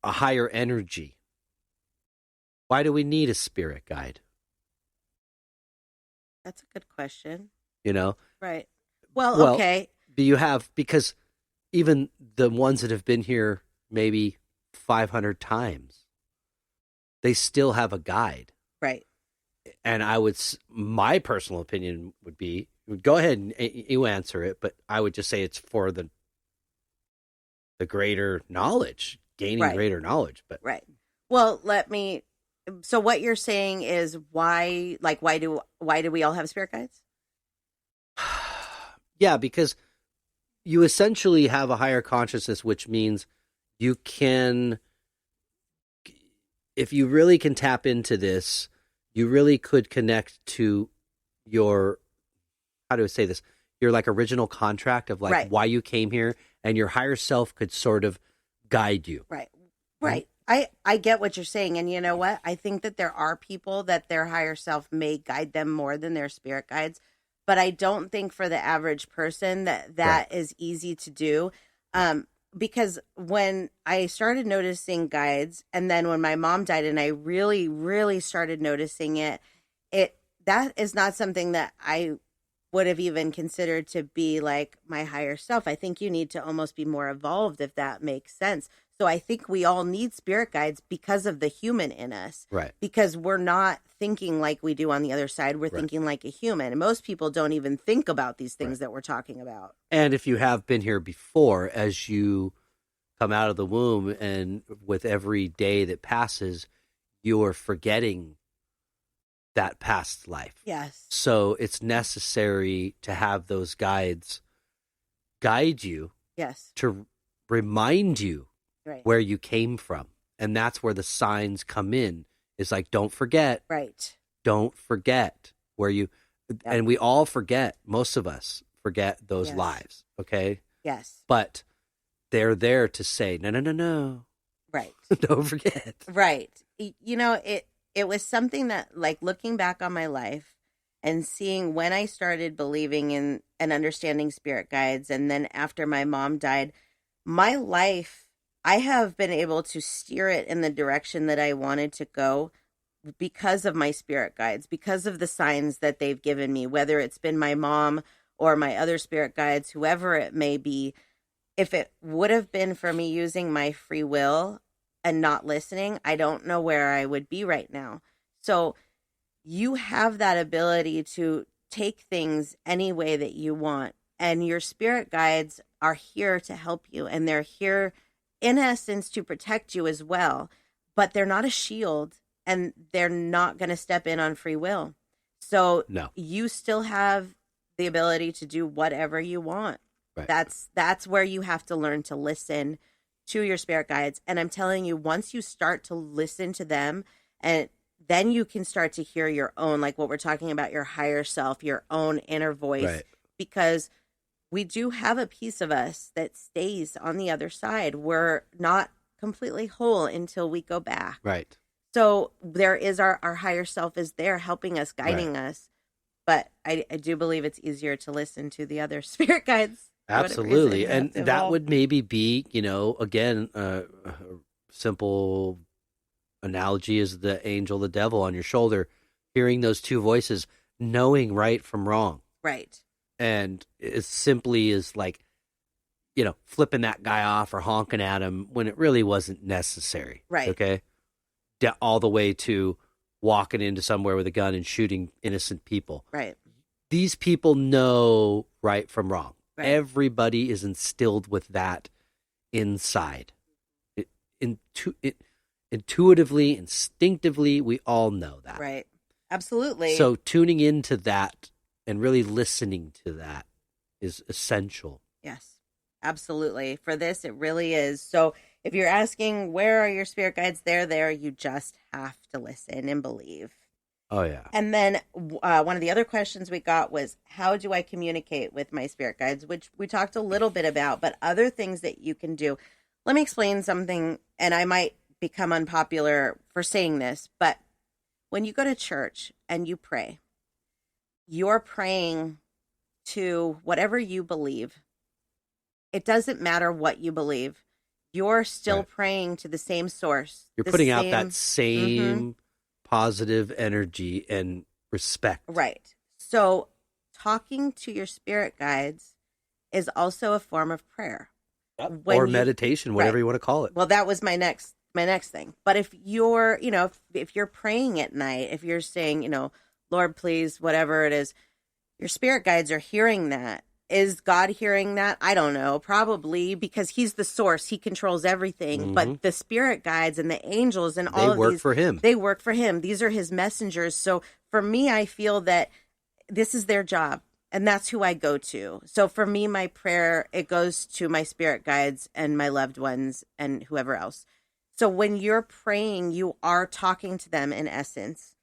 a higher energy, why do we need a spirit guide? That's a good question. You know? Right. Well, okay. Do you have, because even the ones that have been here maybe 500 times, they still have a guide. Right. And my personal opinion would be, go ahead and you answer it, but I would just say it's for the greater knowledge, gaining greater knowledge. But right. Well, so what you're saying is why do we all have spirit guides? Yeah, because you essentially have a higher consciousness, which means you can, if you really can tap into this, you really could connect to your, how do I say this? Your like original contract of like why you came here, and your higher self could sort of guide you. Right. Right. I get what you're saying. And you know what? I think that there are people that their higher self may guide them more than their spirit guides. But I don't think for the average person that is easy to do. Because when I started noticing guides, and then when my mom died and I really, really started noticing it, that is not something that I would have even considered to be like my higher self. I think you need to almost be more evolved, if that makes sense. So I think we all need spirit guides because of the human in us. Right. Because we're not thinking like we do on the other side. We're thinking like a human. And most people don't even think about these things that we're talking about. And if you have been here before, as you come out of the womb and with every day that passes, you're forgetting that past life. Yes. So it's necessary to have those guides guide you. Yes. To remind you where you came from. And that's where the signs come in. It's like, don't forget. Right. Don't forget where you, and we all forget, most of us forget those lives. Okay. Yes. But they're there to say, no. Right. Don't forget. Right. You know, it was something that, like, looking back on my life and seeing when I started believing in and understanding spirit guides, and then after my mom died, my life, I have been able to steer it in the direction that I wanted to go because of my spirit guides, because of the signs that they've given me, whether it's been my mom or my other spirit guides, whoever it may be. If it would have been for me using my free will and not listening, I don't know where I would be right now. So you have that ability to take things any way that you want. And your spirit guides are here to help you. And they're here, in essence, to protect you as well. But they're not a shield, and they're not going to step in on free will. So you still have the ability to do whatever you want. Right. That's where you have to learn to listen to your spirit guides. And I'm telling you, once you start to listen to them, and then you can start to hear your own, like what we're talking about, your higher self, your own inner voice, because we do have a piece of us that stays on the other side. We're not completely whole until we go back. Right. So there is our higher self is there helping us, guiding us. But I do believe it's easier to listen to the other spirit guides. Absolutely. And that would maybe be, again, a simple analogy is the angel, the devil on your shoulder, hearing those two voices, knowing right from wrong. Right. And it simply is like, flipping that guy off or honking at him when it really wasn't necessary. Right. Okay. All the way to walking into somewhere with a gun and shooting innocent people. Right. These people know right from wrong. Right. Everybody is instilled with that inside. Intuitively, instinctively, we all know that. Right. Absolutely. So tuning into that and really listening to that is essential. Yes, absolutely. For this, it really is. So if you're asking, where are your spirit guides? They're there. You just have to listen and believe. Oh, yeah. And then one of the other questions we got was, how do I communicate with my spirit guides? Which we talked a little bit about, but other things that you can do. Let me explain something, and I might become unpopular for saying this, but when you go to church and you pray, you're praying to whatever you believe. It doesn't matter what you believe. You're still praying to the same source. You're putting out that same positive energy and respect. Right. So talking to your spirit guides is also a form of prayer. Or meditation, whatever you want to call it. Well, that was my next thing. But if you're, if you're praying at night, if you're saying, Lord, please, whatever it is, your spirit guides are hearing that. Is God hearing that? I don't know. Probably, because he's the source. He controls everything. Mm-hmm. But the spirit guides and the angels and all of these, they work for him. They work for him. These are his messengers. So for me, I feel that this is their job, and that's who I go to. So for me, my prayer, it goes to my spirit guides and my loved ones and whoever else. So when you're praying, you are talking to them in essence.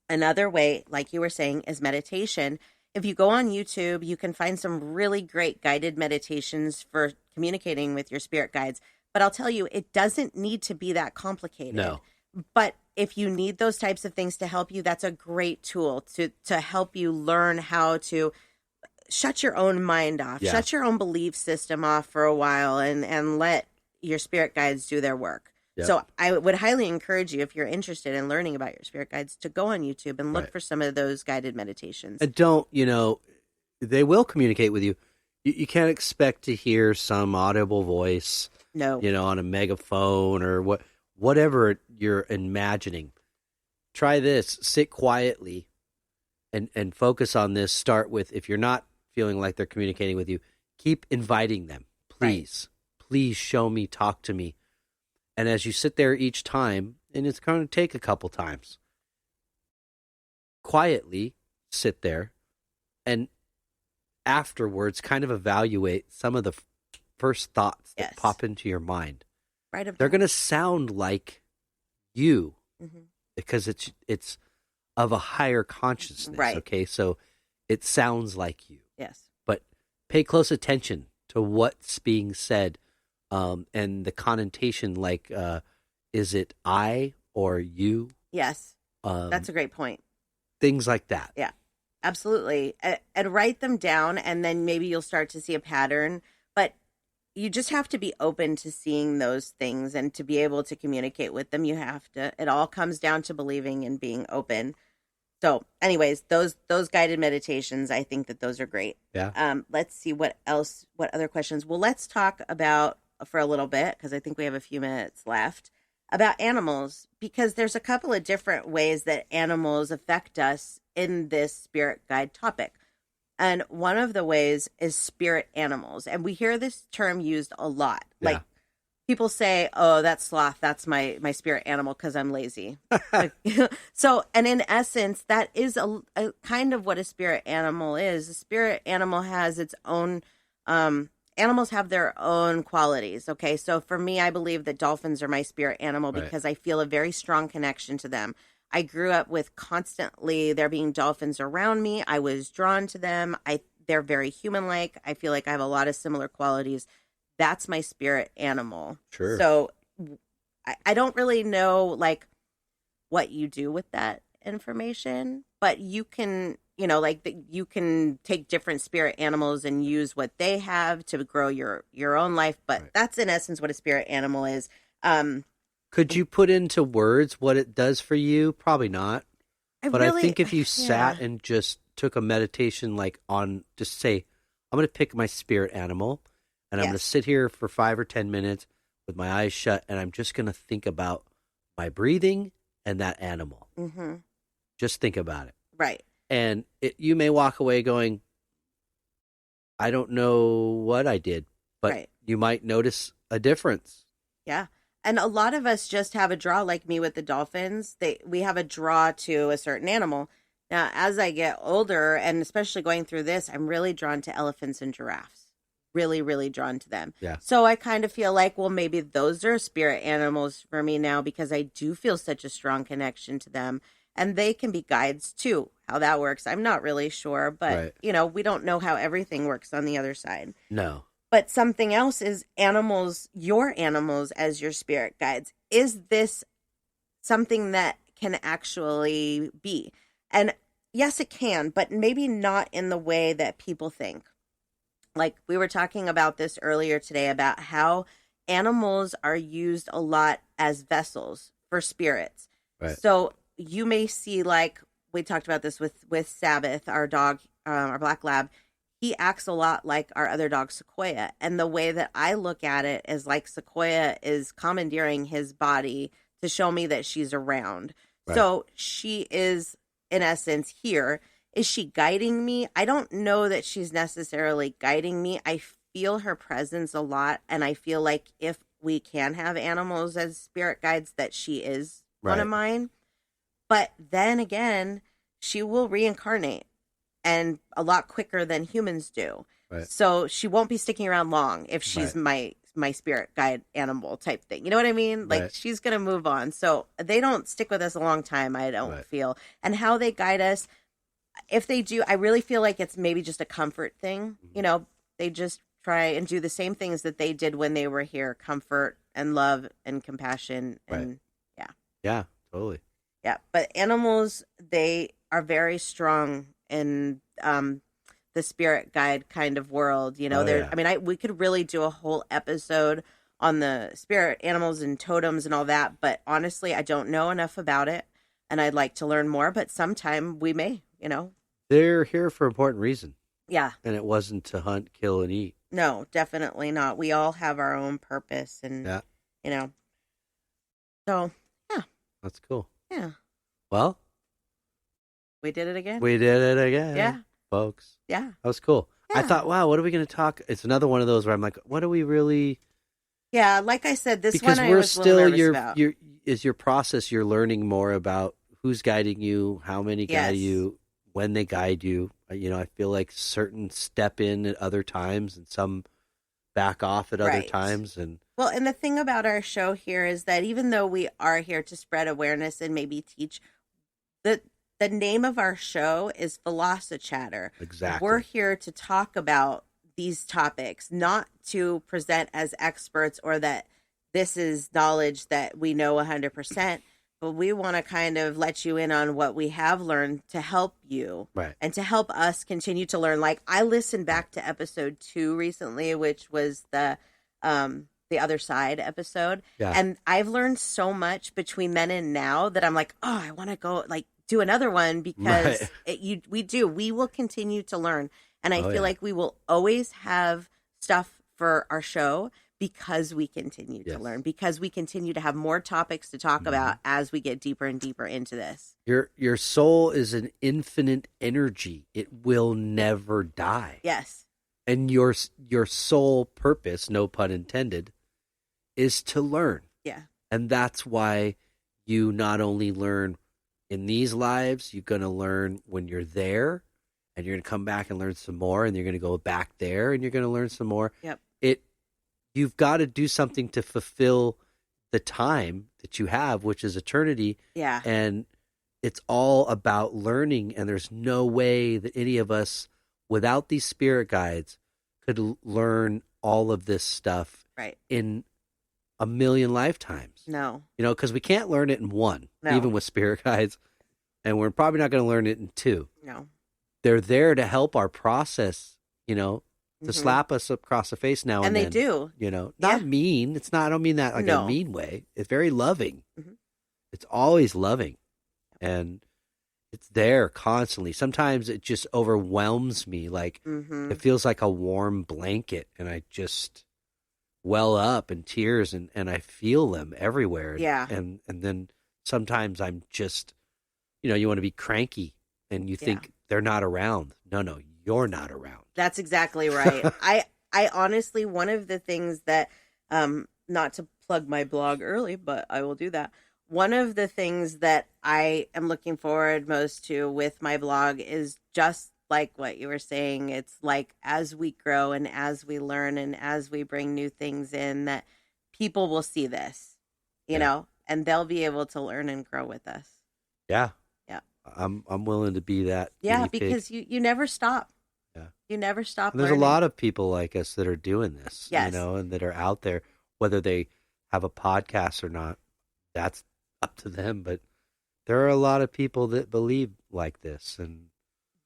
Another way, like you were saying, is meditation. If you go on YouTube, you can find some really great guided meditations for communicating with your spirit guides. But I'll tell you, it doesn't need to be that complicated. No. But if you need those types of things to help you, that's a great tool to help you learn how to shut your own mind off, shut your own belief system off for a while, and let your spirit guides do their work. Yep. So I would highly encourage you, if you're interested in learning about your spirit guides, to go on YouTube and look for some of those guided meditations. And don't, they will communicate with you. You can't expect to hear some audible voice, on a megaphone or whatever you're imagining. Try this. Sit quietly and focus on this. Start with, if you're not feeling like they're communicating with you, keep inviting them. Please, please show me, talk to me. And as you sit there each time, and it's going to take a couple times, quietly sit there and afterwards kind of evaluate some of the first thoughts that pop into your mind. They're going to sound like you because it's of a higher consciousness. Right. Okay, so it sounds like you. Yes. But pay close attention to what's being said. And the connotation, like, is it I or you? Yes, that's a great point. Things like that. Yeah, absolutely. And write them down, and then maybe you'll start to see a pattern. But you just have to be open to seeing those things, and to be able to communicate with them, you have to. It all comes down to believing and being open. So anyways, those guided meditations, I think that those are great. Yeah. Let's see what other questions. Well, let's talk about, for a little bit, because I think we have a few minutes left, about animals, because there's a couple of different ways that animals affect us in this spirit guide topic. And one of the ways is spirit animals. And we hear this term used a lot. Yeah. Like, people say, oh, that's sloth, that's my spirit animal because I'm lazy. So, and in essence, that is a kind of what a spirit animal is. A spirit animal has its own animals have their own qualities. Okay. So for me, I believe that dolphins are my spirit animal because I feel a very strong connection to them. I grew up with constantly there being dolphins around me. I was drawn to them. They're very human-like. I feel like I have a lot of similar qualities. That's my spirit animal. Sure. So I don't really know like what you do with that information, but you can, you can take different spirit animals and use what they have to grow your own life. But that's in essence what a spirit animal is. Could you put into words what it does for you? Probably not. I think if you sat and just took a meditation, like on, just say, I'm going to pick my spirit animal and I'm going to sit here for 5 or 10 minutes with my eyes shut. And I'm just going to think about my breathing and that animal. Mm-hmm. Just think about it. Right. And you may walk away going, I don't know what I did, but you might notice a difference. Yeah. And a lot of us just have a draw, like me with the dolphins. We have a draw to a certain animal. Now, as I get older, and especially going through this, I'm really drawn to elephants and giraffes. Really, really drawn to them. Yeah. So I kind of feel like, well, maybe those are spirit animals for me now, because I do feel such a strong connection to them. And they can be guides too. How that works, I'm not really sure. But, Right. you know, we don't know how everything works on the other side. No. But something else is animals, your animals as your spirit guides. Is this something that can actually be? And yes, it can, but maybe not in the way that people think. Like we were talking about this earlier today about how animals are used a lot as vessels for spirits. Right. So you may see, like we talked about this with Sabbath, our dog, our black lab. He acts a lot like our other dog, Sequoia. And the way that I look at it is like Sequoia is commandeering his body to show me that she's around. Right. So she is, in essence, here. Is she guiding me? I don't know that she's necessarily guiding me. I feel her presence a lot. And I feel like if we can have animals as spirit guides, that she is one of mine. But then again, she will reincarnate. And a lot quicker than humans do. Right. So she won't be sticking around long if she's my spirit guide animal type thing. You know what I mean? Like she's going to move on. So they don't stick with us a long time, I don't feel. And how they guide us, if they do, I really feel like it's maybe just a comfort thing. Mm-hmm. You know, they just try and do the same things that they did when they were here. Comfort and love and compassion. And Yeah, totally. Yeah. But animals, they are very strong in the spirit guide kind of world, you know. I mean, we could really do a whole episode on the spirit animals and totems and all that, but honestly, I don't know enough about it, and I'd like to learn more. But sometime we may, you know. They're here for an important reason. Yeah, and it wasn't to hunt, kill, and eat. No, definitely not. We all have our own purpose, and you know. So that's cool. Yeah. Well. We did it again. Yeah. Folks. Yeah. That was cool. Yeah. I thought, wow, what are we going to talk? It's another one of those where I'm like, what do we really? Yeah, like I said, this because one I we're was still a little nervous about. Is your process. You're learning more about who's guiding you, how many guide you, when they guide you. You know, I feel like certain step in at other times and some back off at other times. And well, and the thing about our show here is that even though we are here to spread awareness and maybe teach, the name of our show is Philoso-Chatter. Exactly. We're here to talk about these topics, not to present as experts or that this is knowledge that we know 100%, but we want to kind of let you in on what we have learned to help you and to help us continue to learn. Like I listened back to episode 2 recently, which was the other side episode. Yeah. And I've learned so much between then and now that I'm like, oh, I want to go like do another one because we will continue to learn. And I feel like we will always have stuff for our show because we continue to learn, because we continue to have more topics to talk about as we get deeper and deeper into this. Your soul is an infinite energy. It will never die. Yes. And your sole purpose, no pun intended, is to learn. Yeah. And that's why you not only learn in these lives, you're going to learn when you're there, and you're going to come back and learn some more, and you're going to go back there and you're going to learn some more. Yep. You've got to do something to fulfill the time that you have, which is eternity. Yeah. And it's all about learning, and there's no way that any of us, without these spirit guides, could learn all of this stuff in a million lifetimes. No. You know, because we can't learn it in one, even with spirit guides, and we're probably not going to learn it in 2. No. They're there to help our process, you know, to slap us across the face now and then. And they do. You know, not mean. It's not, I don't mean that like a mean way. It's very loving. Mm-hmm. It's always loving. And it's there constantly. Sometimes it just overwhelms me. Like it feels like a warm blanket, and I just well up in tears, and I feel them everywhere. Yeah. And then sometimes I'm just, you know, you want to be cranky and you think they're not around. No, you're not around. That's exactly right. I honestly, one of the things that, not to plug my blog early, but I will do that. One of the things that I am looking forward most to with my blog is just like what you were saying. It's like as we grow and as we learn and as we bring new things in, that people will see this, you know, and they'll be able to learn and grow with us. Yeah. Yeah. I'm willing to be that. Yeah, guinea pig. because you never stop. Yeah. You never stop. And there's learning. a lot of people like us that are doing this, Yes. you know, and that are out there, whether they have a podcast or not, that's up to them. But there are a lot of people that believe like this. And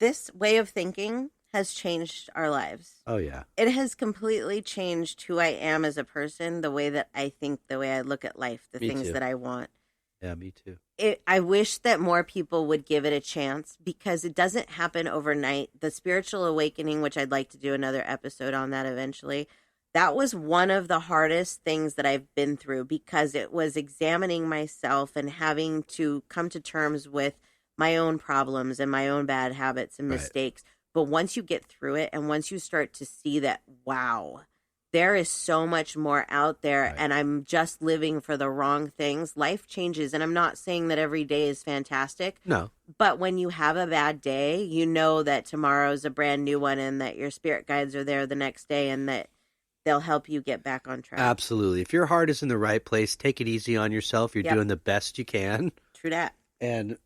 this way of thinking has changed our lives. oh, yeah. It has completely changed who I am as a person, the way that I think, the way I look at life, the Me things too. that I want. Yeah, me too. I wish that more people would give it a chance because it doesn't happen overnight. The spiritual awakening, which I'd like to do another episode on that eventually, that was one of the hardest things that I've been through because it was examining myself and having to come to terms with my own problems and my own bad habits and mistakes. But once you get through it and once you start to see that, wow, there is so much more out there and I'm just living for the wrong things, life changes. And I'm not saying that every day is fantastic. No. But when you have a bad day, you know that tomorrow's a brand new one and that your spirit guides are there the next day and that they'll help you get back on track. Absolutely. If your heart is in the right place, take it easy on yourself. You're doing the best you can. True that. And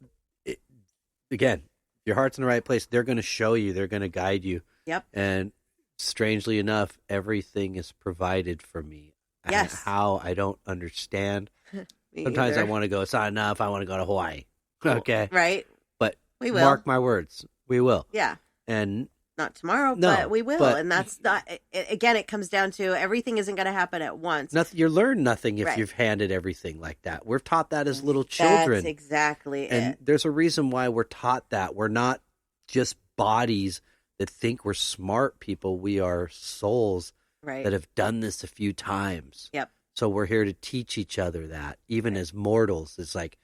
again, your heart's in the right place. They're going to show you. They're going to guide you. Yep. And strangely enough, everything is provided for me. Yes. And how, I don't understand. Me Sometimes either. I want to go, it's not enough. I want to go to Hawaii. Okay. Right. But We will. mark my words. We will. Yeah. And Not tomorrow, No, but we will. but- And that's not, again, it comes down to everything isn't going to happen at once. nothing, you learn nothing if Right. you've handed everything like that. We're taught that as little children. That's exactly And it. there's a reason why we're taught that. We're not just bodies that think we're smart people. We are souls Right. that have done this a few times. Yep. So we're here to teach each other that, even as mortals. It's like,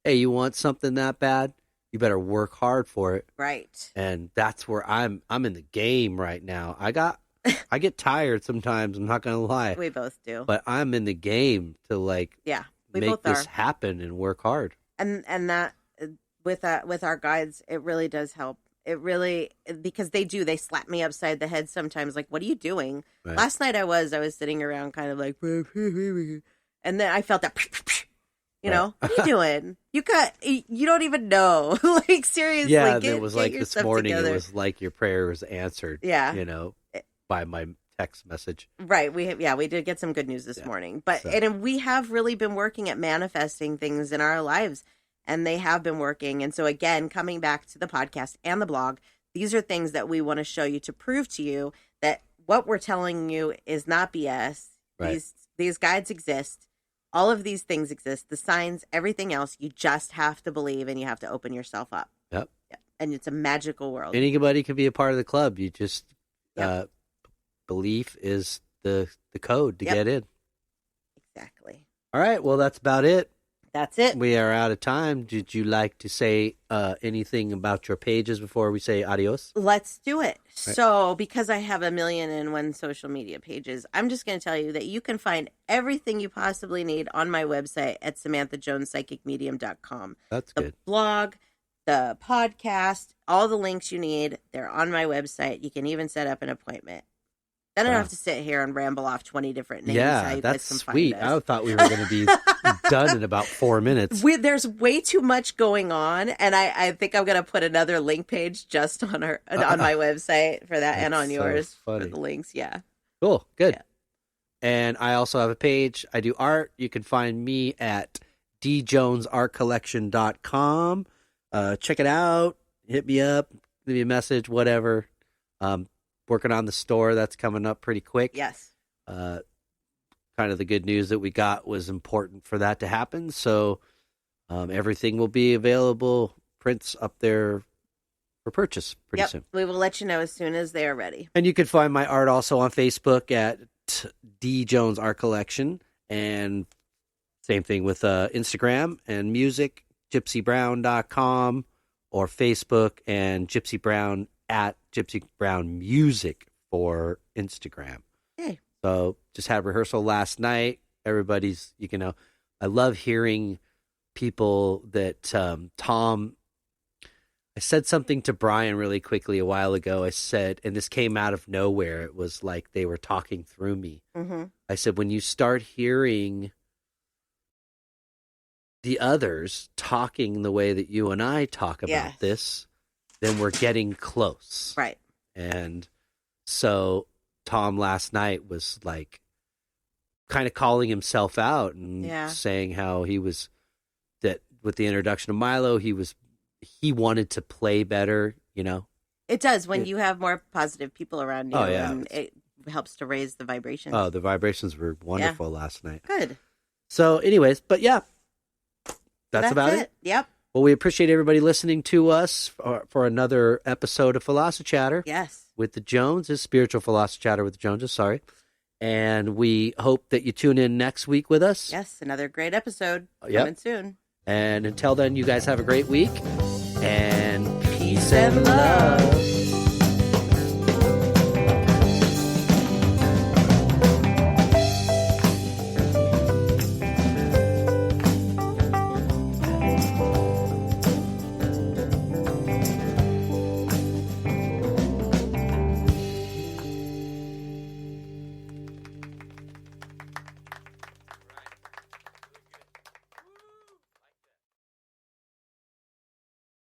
hey, you want something that bad? You better work hard for it. Right. And that's where I'm in the game right now. I get tired sometimes, I'm not going to lie. We both do. But I'm in the game to like Yeah. We make both this are. happen and work hard. And that with our guides, it really does help. It really, because they slap me upside the head sometimes. Like, what are you doing? Right. Last night I was sitting around kind of like, and then I felt that, you know, what are you doing? You don't even know. Like, seriously. Yeah, get, it was get like your this stuff morning, together. it was like your prayer was answered. Yeah. You know, by my text message. Right. We did get some good news this morning. But and we have really been working at manifesting things in our lives, and they have been working. And so again, coming back to the podcast and the blog, these are things that we want to show you to prove to you that what we're telling you is not BS. Right. These guides exist. All of these things exist. The signs, everything else, you just have to believe and you have to open yourself up. Yep. And it's a magical world. Anybody can be a part of the club. You just Yep. belief is the code to get in. Exactly. All right. Well, that's about it. That's it. We are out of time. Did you like to say anything about your pages before we say adios? Let's do it. Right. So, because I have 1,000,001 social media pages, I'm just going to tell you that you can find everything you possibly need on my website at SamanthaJonesPsychicMedium.com. That's The good. blog, the podcast, all the links you need, they're on my website. You can even set up an appointment. Then I don't Wow. have to sit here and ramble off 20 different names. how Yeah, you that's guys can sweet. Find us. I thought we were going to be done in about 4 minutes. There's way too much going on, and I think I'm going to put another link page just on on my website for that and That's on so yours for funny. the links. Yeah. Cool. Good. Yeah. And I also have a page. I do art. You can find me at djonesartcollection.com. Check it out. Hit me up. Leave me a message, whatever. Working on the store. That's coming up pretty quick. Yes. Kind of the good news that we got was important for that to happen. So everything will be available. Prints up there for purchase pretty soon. We will let you know as soon as they are ready. And you can find my art also on Facebook at D Jones Art Collection. And same thing with Instagram and music, gypsybrown.com, or Facebook and Gypsy Brown at Gypsy Brown Music for Instagram. Hey. So just had rehearsal last night. everybody's, I love hearing people that Tom. I said something to Brian really quickly a while ago. I said, and this came out of nowhere. It was like they were talking through me. Mm-hmm. I said, when you start hearing the others talking the way that you and I talk about this, then we're getting close. Right. And so Tom last night was like kind of calling himself out and saying how he was, that with the introduction of Milo, he wanted to play better, It does when you have more positive people around you. Oh, yeah. And it helps to raise the vibrations. Oh, the vibrations were wonderful last night. Good. So anyways, but yeah, that's about it. Yep. Well, we appreciate everybody listening to us for another episode of Philoso-Chatter. Yes. With the Joneses, Spiritual Philoso-Chatter with the Joneses, sorry. And we hope that you tune in next week with us. Yes, another great episode coming soon. And until then, you guys have a great week. And peace and love.